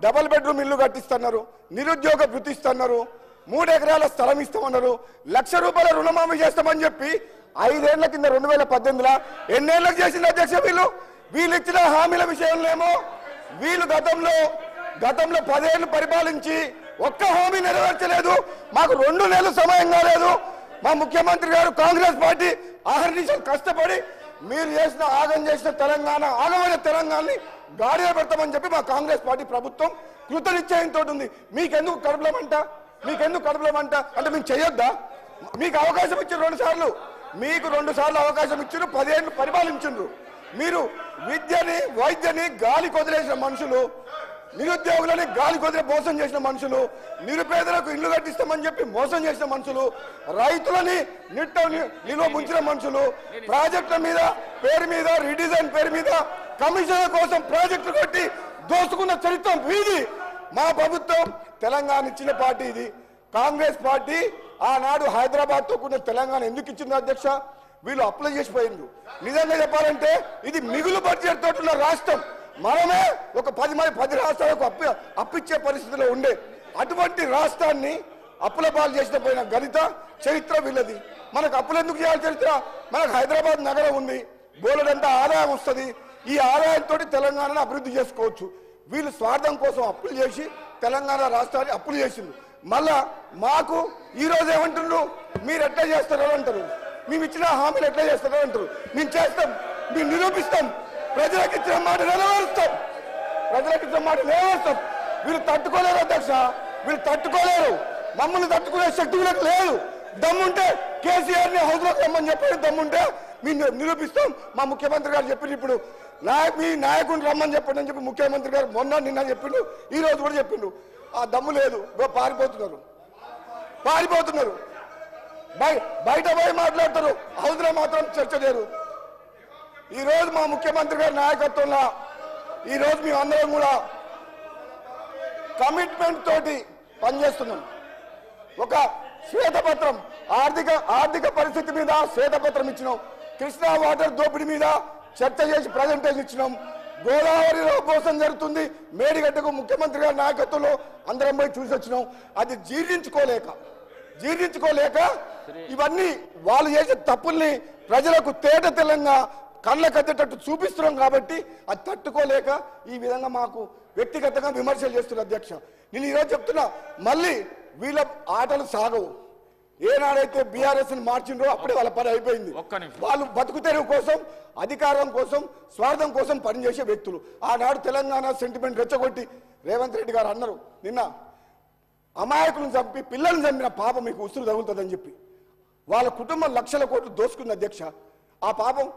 Double bedroom ఇల్లు కట్టిస్తున్నారు, నిరుద్యోగ భృతి ఇస్తున్నారు, 3 ఎకరాల స్థలం ఇస్తామన్నారు, ₹1,00,000 రుణమాఫీ చేస్తామని చెప్పి 5 ఏళ్ల కింద 2018లో ఎన్నేళ్లకు చేసింది అధ్యక్ష? వీళ్ళు ఇచ్చిన హామీల విషయంలో ఏమో వీళ్ళు గతంలో 10 ఏళ్లు పరిపాలించి ఒక్క హామీ నెరవేర్చలేదు. మాకు 2 నెలలు సమయం కాలేదు. మా ముఖ్యమంత్రి గారు కాంగ్రెస్ పార్టీ ఆహర్నిశలు కష్టపడి మీరు చేసిన ఆగం చేసిన తెలంగాణ, ఆగమైన తెలంగాణని గాడిలో పెడతామని చెప్పి మా కాంగ్రెస్ పార్టీ ప్రభుత్వం కృతనిశ్చయంతో ఉంది. మీకెందుకు కడుపులమంట అంటే మేము చేయొద్దా? మీకు అవకాశం ఇచ్చారు 2 సార్లు, మీకు 2 సార్లు అవకాశం ఇచ్చారు, 10 ఏళ్ళు పరిపాలించారు. మీరు విద్యని వైద్యని గాలి కొదిలేసిన మనుషులు, నిరుద్యోగులని గాలి కొదిలే మోసం చేసిన మనుషులు, నిరుపేదలకు ఇల్లు కట్టిస్తామని చెప్పి మోసం చేసిన మనుషులు, రైతులని నిల్వ ముంచిన మనుషులు, ప్రాజెక్టుల మీద పేరు మీద రీడిజైన్ పేరు మీద కమిషన్ల కోసం ప్రాజెక్టులు కట్టి దోసుకున్న చరిత్ర వీది. మా ప్రభుత్వం తెలంగాణ ఇచ్చిన పార్టీ ఇది. కాంగ్రెస్ పార్టీ ఆనాడు హైదరాబాద్తో కూడిన తెలంగాణ ఎందుకు ఇచ్చింది అధ్యక్ష? వీళ్ళు అప్లై చేసిపోయింది. నిజంగా చెప్పాలంటే ఇది మిగులు బడ్జెట్ తోటి ఉన్న రాష్ట్రం. మనమే ఒక 10 రాష్ట్రాలకు అప్పిచ్చే పరిస్థితిలో ఉండే అటువంటి రాష్ట్రాన్ని అప్పుల పాలు చేసిన పోయిన గణిత చరిత్ర వీళ్ళది. మనకు అప్పులు ఎందుకు చేయాలి చరిత్ర? మనకు హైదరాబాద్ నగరం ఉంది, బోలెడంతా ఆదాయం వస్తుంది. ఈ ఆదాయంతో తెలంగాణను అభివృద్ధి చేసుకోవచ్చు. వీళ్ళు స్వార్థం కోసం అప్పులు చేసి తెలంగాణ రాష్ట్రాన్ని అప్పులు చేసింది. మళ్ళా మాకు ఈరోజు ఏమంటున్నారు? మీరు ఎట్లా చేస్తారో అంటారు, మేము ఇచ్చిన హామీలు ఎట్లా చేస్తారో అంటారు. మేము చేస్తాం, మేము నిరూపిస్తాం, ప్రజలకు ఇచ్చిన మాట నెరవేరుస్తాం. వీళ్ళు తట్టుకోలేరు అధ్యక్ష, వీళ్ళు తట్టుకోలేరు. మమ్మల్ని తట్టుకునే శక్తి వీళ్ళకి లేదు. దమ్ముంటే కేసీఆర్ని హౌస్లోకి రమ్మని చెప్పి దమ్ముంటే మేము నిరూపిస్తాం. మా ముఖ్యమంత్రి గారు చెప్పిండు, ఇప్పుడు మీ నాయకుడిని రమ్మని చెప్పండి అని చెప్పి ముఖ్యమంత్రి గారు నిన్న చెప్పిండు, ఈ రోజు కూడా చెప్పిండు. ఆ దమ్ము లేదు, పారిపోతున్నారు. బయట పోయి మాట్లాడతారు, హౌస్లో మాత్రం చర్చ లేరు. ఈ రోజు మా ముఖ్యమంత్రి గారి నాయకత్వంలో ఈ రోజు మేము అందరం కూడా కమిట్మెంట్ తోటి పనిచేస్తున్నాం. ఒక శ్వేతపత్రం ఆర్థిక పరిస్థితి మీద శ్వేతపత్రం ఇచ్చినాం. కృష్ణా వాటర్ దోపిడీ మీద చర్చ చేసి ప్రజెంటేషన్ ఇచ్చినాం. గోదావరిలో మోసం జరుగుతుంది, మేడిగడ్డకు ముఖ్యమంత్రి గారి నాయకత్వంలో అందరం పోయి చూసి వచ్చినాం. అది జీర్ణించుకోలేక ఇవన్నీ వాళ్ళు చేసే తప్పుల్ని ప్రజలకు తేట తెల్లంగా కళ్ళకద్దేటట్టు చూపిస్తున్నాం. కాబట్టి అది తట్టుకోలేక ఈ విధంగా మాకు వ్యక్తిగతంగా విమర్శలు చేస్తున్నారు అధ్యక్ష. నేను ఈరోజు చెప్తున్నా, మళ్ళీ వీళ్ళ ఆటలు సాగవు. ఏనాడైతే బీఆర్ఎస్ ని మార్చిండ్రో అప్పుడే వాళ్ళ పని అయిపోయింది. వాళ్ళు బతుకు తెరువు కోసం, అధికారం కోసం, స్వార్థం కోసం పనిచేసే వ్యక్తులు. ఆనాడు తెలంగాణ సెంటిమెంట్ రెచ్చగొట్టి రేవంత్ రెడ్డి గారు అన్నారు, నిన్న అమాయకులను చంపి పిల్లల్ని చంపిన పాపం మీకు ఉసురు తగులుతుందని చెప్పి వాళ్ళ కుటుంబం లక్షల కోట్లు దోసుకుంది అధ్యక్ష. ఆ పాపం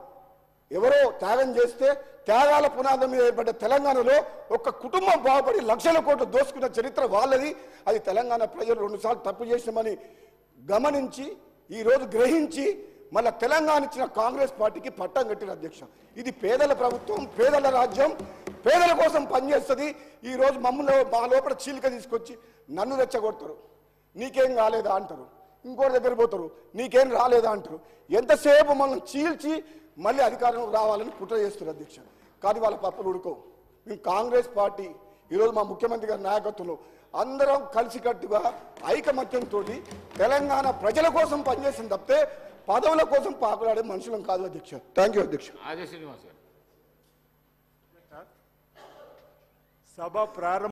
ఎవరో త్యాగం చేస్తే త్యాగాల పునాదం మీద ఏర్పడ్డ తెలంగాణలో ఒక కుటుంబం బాగుపడి లక్షల కోట్లు దోసుకున్న చరిత్ర వాళ్ళది. అది తెలంగాణ ప్రజలు 2 సార్లు తప్పు చేసినామని గమనించి ఈరోజు గ్రహించి మళ్ళీ తెలంగాణ ఇచ్చిన కాంగ్రెస్ పార్టీకి పట్టం కట్టిన అధ్యక్ష. ఇది పేదల ప్రభుత్వం, పేదల రాజ్యం, పేదల కోసం పనిచేస్తుంది. ఈరోజు మా లోపల చీలిక తీసుకొచ్చి నన్ను రెచ్చగొడతారు, నీకేం కాలేదా అంటారు, ఇంకోటి దగ్గర పోతారు, నీకేం రాలేదా అంటారు. ఎంతసేపు మనం చీల్చి మళ్ళీ అధికారం రావాలని కుట్ర చేస్తారు అధ్యక్ష. కానీ వాళ్ళ పప్పులు ఉడుకోవు. మేము కాంగ్రెస్ పార్టీ ఈరోజు మా ముఖ్యమంత్రి గారి నాయకత్వంలో అందరం కలిసికట్టుగా ఐకమత్యంతో తెలంగాణ ప్రజల కోసం పనిచేసింది తప్పితే పదవుల కోసం పాకులాడే మనుషులం కాదు అధ్యక్ష. థ్యాంక్ యూ అధ్యక్ష. సభ ప్రారంభం